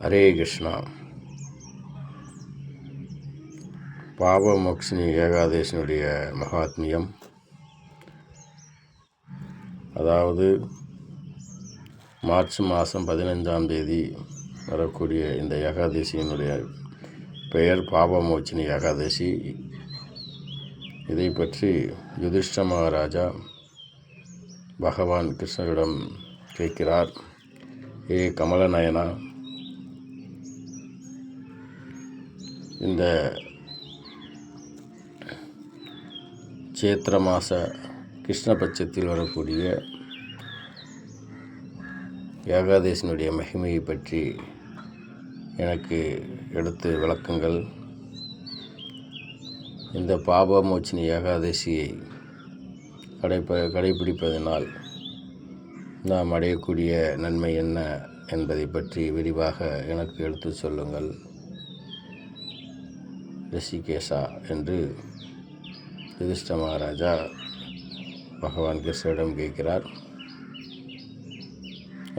ஹரே கிருஷ்ணா. பாபமோக்ஷினி ஏகாதேசினுடைய மகாத்மியம், அதாவது மார்ச் மாதம் 15ஆம் தேதி வரக்கூடிய இந்த ஏகாதேசியினுடைய பெயர் பாபமோக்ஷினி ஏகாதேசி. இதை பற்றி யுதிஷ்ட மகாராஜா பகவான் கிருஷ்ணரிடம் கேட்கிறார். ஏ கமலநயனா, இந்த சேத்திர மாத கிருஷ்ணபட்சத்தில் வரக்கூடிய ஏகாதேசினுடைய மகிமையை பற்றி எனக்கு எடுத்து விளக்குங்கள். இந்த பாபமோக்ஷினி ஏகாதேசியை கடைபிடிப்பதனால் நாம் அடையக்கூடிய நன்மை என்ன என்பதை பற்றி விரிவாக எனக்கு எடுத்து சொல்லுங்கள் ரிஷிகேஷா என்று யுதிஷ்ட மகாராஜா பகவான் கிருஷ்ணரிடம் கேட்கிறார்.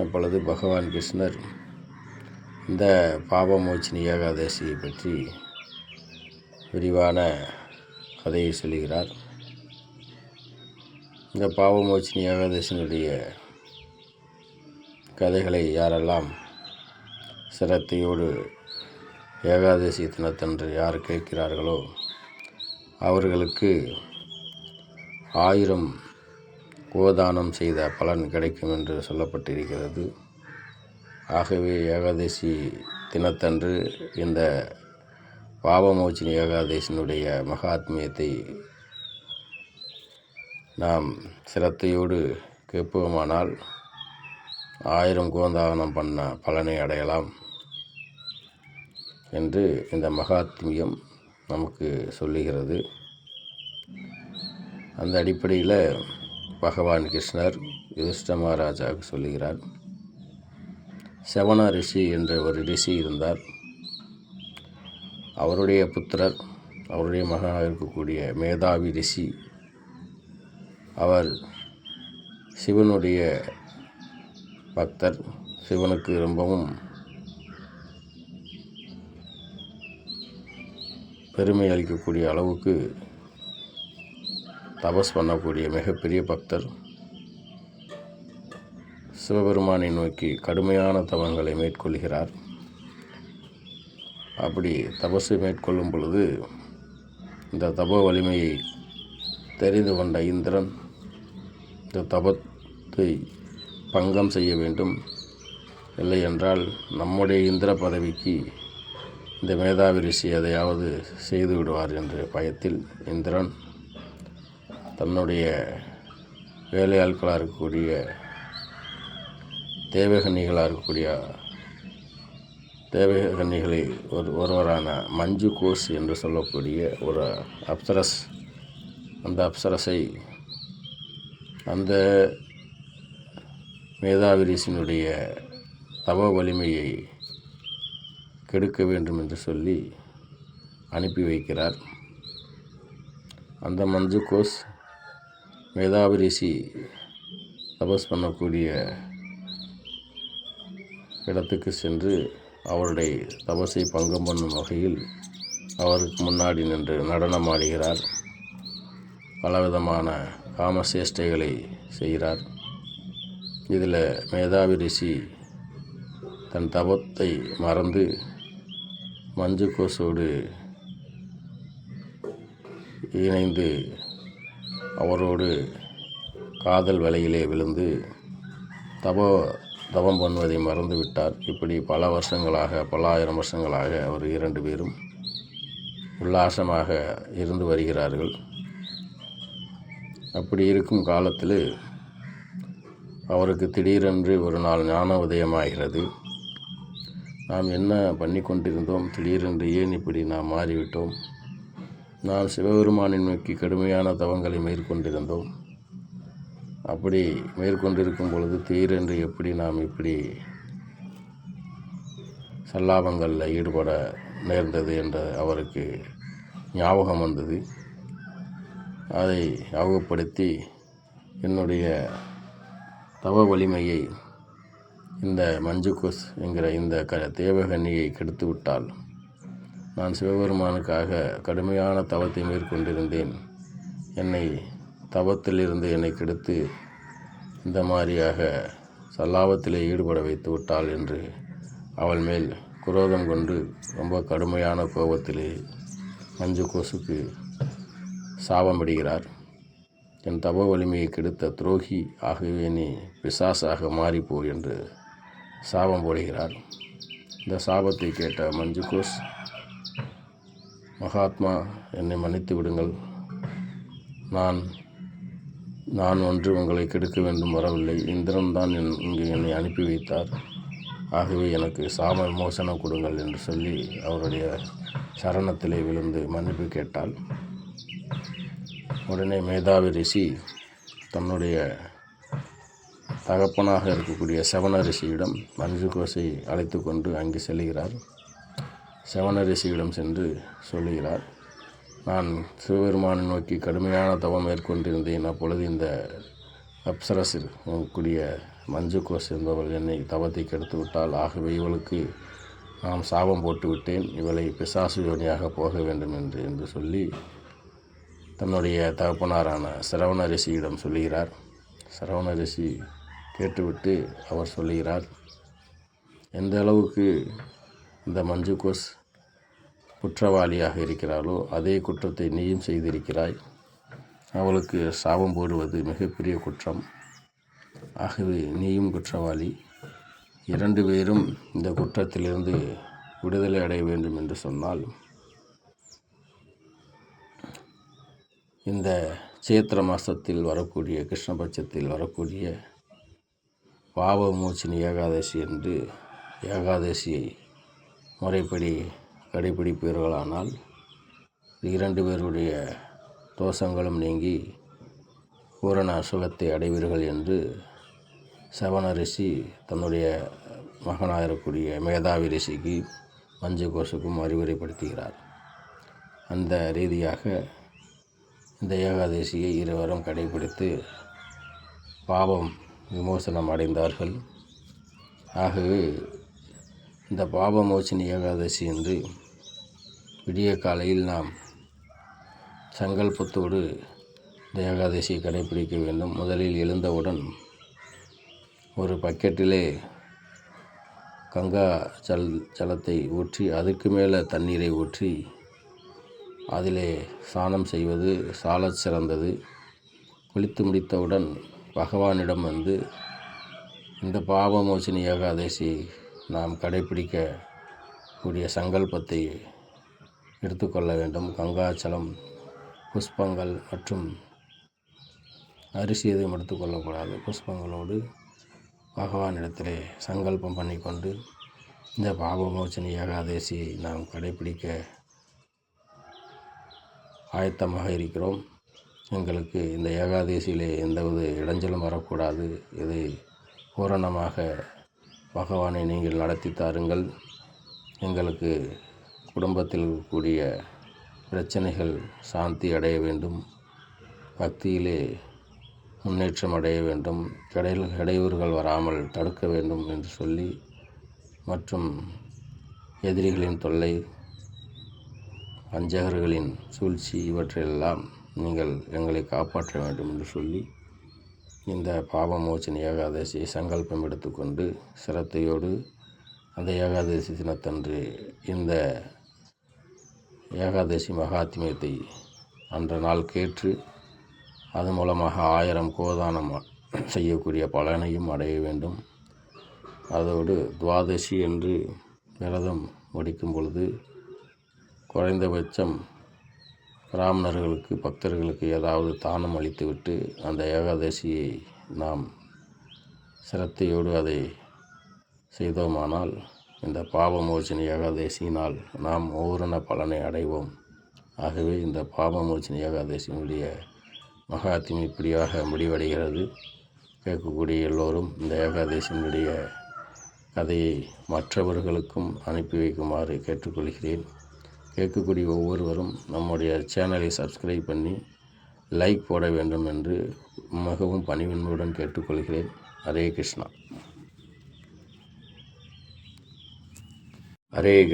அப்பொழுது பகவான் கிருஷ்ணர் இந்த பாபமோக்ஷினி ஏகாதசியை பற்றி விரிவான கதையை சொல்கிறார். இந்த பாபமோக்ஷினி ஏகாதசியினுடைய கதைகளை யாரெல்லாம் சிரத்தையோடு ஏகாதசி தினத்தன்று யார் கேட்கிறார்களோ அவர்களுக்கு 1000 கோதானம் செய்த பலன் கிடைக்கும் என்று சொல்லப்பட்டிருக்கிறது. ஆகவே ஏகாதசி தினத்தன்று இந்த பாபமோக்ஷினி ஏகாதசியினுடைய மகாத்மியத்தை நாம் சிரத்தையோடு கேட்போமானால் 1000 கோதானம் பண்ண பலனை அடையலாம் என்று இந்த மகாத்மியம் நமக்கு சொல்லுகிறது. அந்த அடிப்படையில் பகவான் கிருஷ்ணர் யுதிஷ்ட மகாராஜாவுக்கு சொல்லுகிறார். சவண ரிஷி என்ற ஒரு ரிஷி இருந்தார். அவருடைய புத்திரர், அவருடைய மகனாக இருக்கக்கூடிய மேதாவி ரிஷி, அவர் சிவனுடைய பக்தர். சிவனுக்கு ரொம்பவும் பெருமை அளிக்கக்கூடிய அளவுக்கு தபஸ் பண்ணக்கூடிய மிகப்பெரிய பக்தர். சிவபெருமானை நோக்கி கடுமையான தவங்களை மேற்கொள்கிறார். அப்படி தபஸை மேற்கொள்ளும் பொழுது இந்த தப வலிமையை தெரிந்து கொண்ட இந்திரன் இந்த தபத்தை பங்கம் செய்ய வேண்டும், இல்லை என்றால் நம்முடைய இந்திர பதவிக்கு இந்த மேதாவி ரிஷி எதையாவது செய்து விடுவார் என்ற பயத்தில் இந்திரன் தன்னுடைய வேலையாட்களாக இருக்கக்கூடிய தேவகன்னிகளை ஒருவரான மஞ்சு கோஷ் என்று சொல்லக்கூடிய ஒரு அப்சரஸ், அந்த அப்சரஸை அந்த மேதாவி ரிஷியினுடைய தவ வலிமையை கெடுக்க வேண்டும் என்று சொல்லி அனுப்பி வைக்கிறார். அந்த மஞ்சு கோஷ் மேதாவி ரிஷி தபஸ் பண்ணக்கூடிய இடத்துக்கு சென்று அவருடைய தபஸை பங்கம் பண்ணும் வகையில் அவருக்கு முன்னாடி நின்று நடனமாடுகிறார். பலவிதமான காமசேஷ்டைகளை செய்கிறார். இதில் மேதாவி ரிஷி தன் தபத்தை மறந்து மஞ்சு கோஷோடு இணைந்து அவரோடு காதல் வலையிலே விழுந்து தவம் பண்ணுவதை மறந்துவிட்டார். இப்படி பல வருஷங்களாக, பல 1000 வருஷங்களாக அவர் 2 பேரும் உல்லாசமாக இருந்து வருகிறார்கள். அப்படி இருக்கும் காலத்தில் அவருக்கு திடீரென்று ஒரு நாள் ஞான உதயமாகிறது. நாம் என்ன பண்ணி கொண்டிருந்தோம், திடீரென்று ஏன் இப்படி நாம் மாறிவிட்டோம்? நாம் சிவபெருமானை நோக்கி கடுமையான தவங்களை மேற்கொண்டிருந்தோம். அப்படி மேற்கொண்டிருக்கும் பொழுது திடீரென்று எப்படி நாம் இப்படி சல்லாபங்களில் ஈடுபட நேர்ந்தது என்ற அவருக்கு ஞாபகம் வந்தது. அதை ஞாபகப்படுத்தி என்னுடைய தவ வலிமையை இந்த மஞ்சுகோஸ் என்கிற இந்த தேவகன்னியை கெடுத்து விட்டால் நான் சிவபெருமானுக்காக கடுமையான தவத்தை மேற்கொண்டிருந்தேன். என்னை தவத்திலிருந்து என்னை கெடுத்து இந்த மாதிரியாக சல்லாபத்திலே ஈடுபட வைத்து விட்டாள் என்று அவள் மேல் குரோதம் கொண்டு ரொம்ப கடுமையான கோபத்திலே மஞ்சுகோசுக்கு சாபமிடுகிறார். என் தவ வலிமையை கெடுத்த துரோகி, ஆகவே நீ பிசாசாக மாறிப்போ என்று சாபம் போடுகிறார். இந்த சாபத்தை கேட்ட மஞ்சுகோஸ், மகாத்மா, என்னை மன்னித்து விடுங்கள். நான் ஒன்று உங்களை கெடுக்க வேண்டும் வரவில்லை. இந்திரன் தான் இங்கு என்னை அனுப்பி வைத்தார். ஆகவே எனக்கு சாப விமோசனம் கொடுங்கள் என்று சொல்லி அவருடைய சரணத்திலே விழுந்து மன்னிப்பு கேட்டாள். உடனே மேதாவி ரிஷி தன்னுடைய தகப்பனாக இருக்கக்கூடிய செவன ரிஷியிடம் மஞ்சுகோஸை அழைத்து கொண்டு அங்கே செல்கிறார். செவன ரிஷியிடம் சென்று சொல்லுகிறார், நான் சிவபெருமானை நோக்கி கடுமையான தவம் மேற்கொண்டிருந்தேன். அப்பொழுது இந்த அப்சரசில் கூடிய மஞ்சுகோஸ் என்பவள் என்னை தவத்தை கெடுத்து விட்டால், ஆகவே இவளுக்கு நான் சாபம் போட்டு விட்டேன். இவளை பிசாசு யோனியாக போக வேண்டும் என்று சொல்லி தன்னுடைய தகப்பனாரான சரவண ரிஷியிடம் சொல்லுகிறார். சரவண ரிஷி கேட்டுவிட்டு அவர் சொல்லுகிறார், எந்த அளவுக்கு இந்த மஞ்சுகோஸ் குற்றவாளியாக இருக்கிறாளோ அதே குற்றத்தை நீயும் செய்திருக்கிறாய். அவளுக்கு சாபம் போடுவது மிகப்பெரிய குற்றம். ஆகவே நீயும் குற்றவாளி. 2 பேரும் இந்த குற்றத்திலிருந்து விடுதலை அடைய வேண்டும் என்று சொன்னால் இந்த சேத்திர மாதத்தில் வரக்கூடிய கிருஷ்ணபட்சத்தில் வரக்கூடிய பாவமோச்சினி ஏகாதசி என்று ஏகாதசியை முறைப்படி கடைபிடிப்பீர்களானால் 2 பேருடைய தோஷங்களும் நீங்கி பூரண சுகத்தை அடைவீர்கள் என்று சவண ரிஷி தன்னுடைய மகனாக இருக்கக்கூடிய மேதாவி ரிஷிக்கு மஞ்சுகோசுக்கும் அறிவுரைப்படுத்துகிறார். அந்த ரீதியாக இந்த ஏகாதசியை இருவரும் கடைபிடித்து பாவம் விமோசனம் அடைந்தார்கள். ஆகவே இந்த பாவமோச்சினி ஏகாதசி என்று விடிய காலையில் நாம் சங்கல்பத்தோடு இந்த ஏகாதசியை கடைபிடிக்க வேண்டும். முதலில் எழுந்தவுடன் ஒரு பக்கெட்டிலே கங்கா ஜலத்தை ஊற்றி அதற்கு மேலே தண்ணீரை ஊற்றி அதிலே ஸ்நானம் செய்வது சாலச் சிறந்தது. குளித்து முடித்தவுடன் பகவானிடம் வந்து இந்த பாவமோச்சினி ஏகாதசி நாம் கடைபிடிக்க கூடிய சங்கல்பத்தை எடுத்துக்கொள்ள வேண்டும். கங்காச்சலம், புஷ்பங்கள் மற்றும் அரிசி எதுவும் எடுத்துக்கொள்ளக்கூடாது. புஷ்பங்களோடு பகவானிடத்திலே சங்கல்பம் பண்ணிக்கொண்டு இந்த பாவமோச்சனி ஏகாதசியை நாம் கடைபிடிக்க ஆயத்தமாக இருக்கிறோம். எங்களுக்கு இந்த ஏகாதசியிலே எந்தவித இடைஞ்சலும் வரக்கூடாது. இதை பூரணமாக பகவானை நீங்கள் நடத்தி தாருங்கள். எங்களுக்கு குடும்பத்தில் கூடிய பிரச்சனைகள் சாந்தி அடைய வேண்டும், பக்தியிலே முன்னேற்றம் அடைய வேண்டும், இடையூறுகள் வராமல் தடுக்க வேண்டும் என்று சொல்லி, மற்றும் எதிரிகளின் தொல்லை, வஞ்சகர்களின் சூழ்ச்சி இவற்றையெல்லாம் நீங்கள் எங்களை காப்பாற்ற வேண்டும் என்று சொல்லி இந்த பாவமோச்சனி ஏகாதசியை சங்கல்பம் எடுத்துக்கொண்டு சிரத்தையோடு அந்த ஏகாதசி தினத்தன்று இந்த ஏகாதசி மகாத்மியத்தை அன்ற நாள் கேட்டு அது மூலமாக 1000 கோதானம் செய்யக்கூடிய பலனையும் அடைய வேண்டும். அதோடு துவாதசி என்று விரதம் முடிக்கும் பொழுது குறைந்தபட்சம் பிராமணர்களுக்கு, பக்தர்களுக்கு ஏதாவது தானம் அளித்துவிட்டு அந்த ஏகாதசியை நாம் சிரத்தையோடு அதை செய்தோமானால் இந்த பாவமோச்சனி ஏகாதசியினால் நாம் பூரண பலனை அடைவோம். ஆகவே இந்த பாவமோச்சனி ஏகாதசியினுடைய மகாத்மி இப்படியாக முடிவடைகிறது. கேட்கக்கூடிய எல்லோரும் இந்த ஏகாதசியினுடைய கதையை மற்றவர்களுக்கும் அனுப்பி வைக்குமாறு கேட்டுக்கொள்கிறேன். கேட்கக்கூடிய ஒவ்வொருவரும் நம்முடைய சேனலை சப்ஸ்கிரைப் பண்ணி லைக் போட வேண்டும் என்று மிகவும் பணிவின்புடன் கேட்டுக்கொள்கிறேன். ஹரே கிருஷ்ணா. ஹரே கிருஷ்ண.